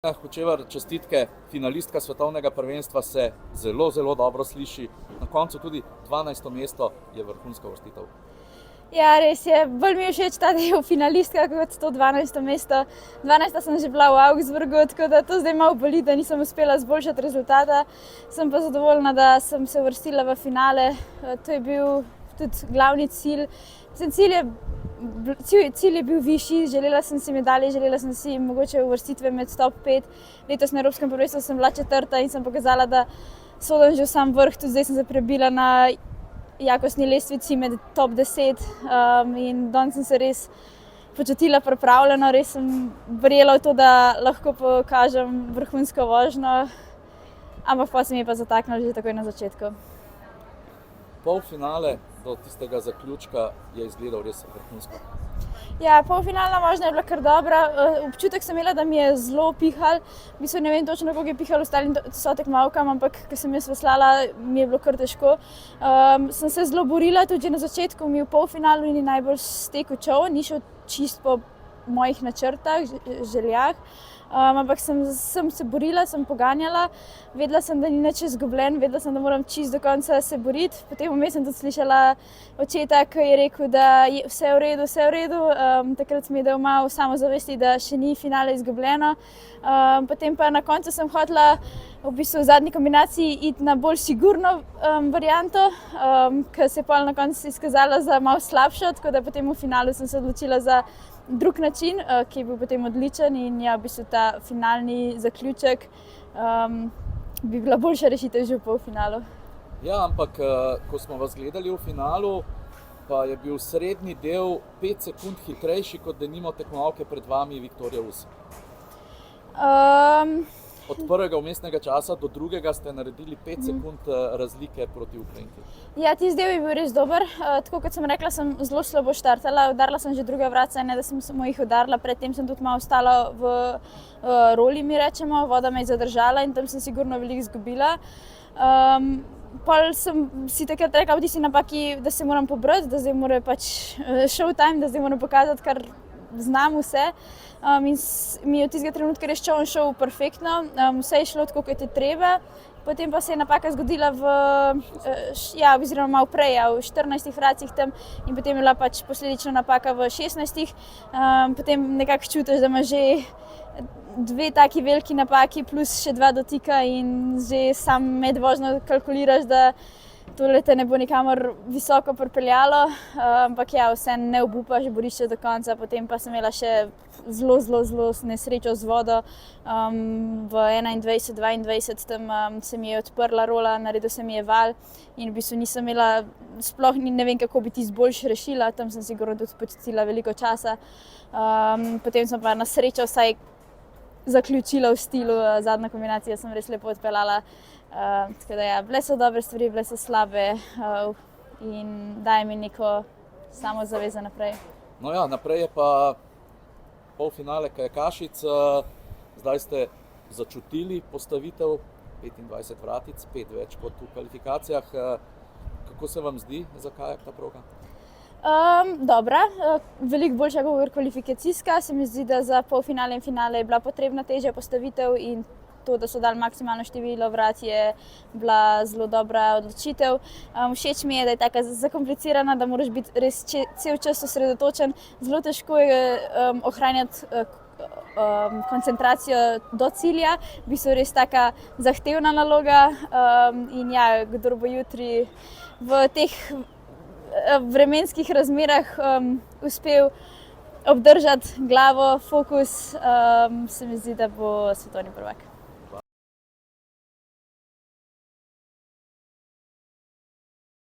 Hočevar, čestitke, finalistka svetovnega prvenstva se zelo, zelo dobro sliši. Na koncu tudi 12. mesto je vrhunska uvrstitev. Ja, res je. Bolj mi je všeč ta del finalistka kot to 12. mesto. 12. sem že bila v Augsburgu, tako da to zdaj malo boli, da nisem uspela zboljšati rezultata. Sem pa zadovoljna, da sem se uvrstila v finale. To je bil tudi glavni cilj. Cilj je bil višji, želela sem si medalje, želela sem si mogoče uvrstitve med top 5. Letos na Evropskem prvenstvu sem bila 4. in sem pokazala, da sodim že v sam vrh. Tudi zdaj sem se prebila na jakostni lestvici med top 10 in danes sem se res počutila pripravljeno, res sem verjela v to, da lahko pokažem vrhunsko vožnjo, ampak pa se mi je pa zataknilo že takoj na začetku. Polfinale do tistega zaključka je izgledal res vrhunsko. Ja, polfinalna vožnja je bila kar dobra. Občutek sem imela, da mi je zelo pihalo. V bistvu ne vem točno, koliko je pihalo ostalim sotekmovalkam, ampak ko sem jaz veslala, mi je bilo kar težko. Sem se zelo borila, tudi že na začetku mi v polfinalu ni najbolj stekel čov, ni šel čist po mojih načrtah, željah. Ampak sem se borila, sem poganjala, vedela sem, da ni nič izgubljen, vedela sem, da moram čist do konca se boriti. Potem vmes sem tudi slišala očeta, ki je rekel, da je vse v redu, vse v redu. Takrat mi je dal malo samozavesti, da še ni finale izgubljeno. Potem pa na koncu sem hotela v bistvu v zadnji kombinaciji iti na bolj sigurno varianto, ki se je pol na koncu izkazala za malo slabšo, tako da potem v finalu sem se odločila za drug način, ki je bil potem odličen in ja, v bistvu ta finalni zaključek bi bila boljša rešitev že v polfinalu. Ja, ampak ko smo vas gledali v finalu, pa je bil srednji del 5 sekund hitrejši kot denimo tekmovalke pred vami Viktorija Us. Od prvega vmesnega časa do drugega ste naredili 5 sekund razlike proti Ukrajinki. Ja, tisti del je bil res dober. Tako kot sem rekla, sem zelo slabo štartala. Udarila sem že druga vratca, ne da sem samo jih udarila. Predtem sem tudi malo ostala v roli, mi rečemo. Voda me je zadržala in tam sem sigurno veliko izgubila. Pol sem si takrat rekla v tisti napaki, da se moram pobrati, da zdaj mora pač showtime, da zdaj moram pokazati, kar znam vse. In mi je od tistega trenutka res čovn šel perfektno, vse je šlo tako, kot je treba. Potem pa se je napaka zgodila oziroma malo prej, v 14 vracih tam in potem je bila pač posledično napaka v 16. Potem nekako čutiš, da ima že dve taki veliki napaki plus še 2 dotika in že sam med vožnjo kalkuliraš, da tole te ne bo nikamor visoko pripeljalo, ampak ja, vse ne obupaš, boriš se do konca. Potem pa sem imela še zelo nesrečo z vodo. V 21-22 tam se mi je odprla rola, naredil se mi je val in v bistvu nisem imela, sploh ne vem, kako bi tisto boljše rešila, tam sem sigurno tudi počutila veliko časa. Potem sem pa na srečo vsaj zaključila v stilu, zadnja kombinacija sem res lepo odpeljala. Tako da ja, bile so dobre stvari, bile so slabe in daje mi neko samozavezo naprej. No ja, naprej je pa polfinale kajakašic. Zdaj ste začutili postavitev 25 vratic, 5 več kot v kvalifikacijah. Kako se vam zdi za kajak ta proga? Dobra, veliko boljša kot kvalifikacijska. Se mi zdi, da za polfinale in finale je bila potrebna težja postavitev in to, da so dali maksimalno število vrat, je bila zelo dobra odločitev. Všeč mi je, da je taka zakomplicirana, da moraš biti res cel čas osredotočen. Zelo težko je ohranjati koncentracijo do cilja. V bistvu res taka zahtevna naloga in ja, kdor bo jutri v teh vremenskih razmerah uspel obdržati glavo, fokus, se mi zdi, da bo svetovni prvak.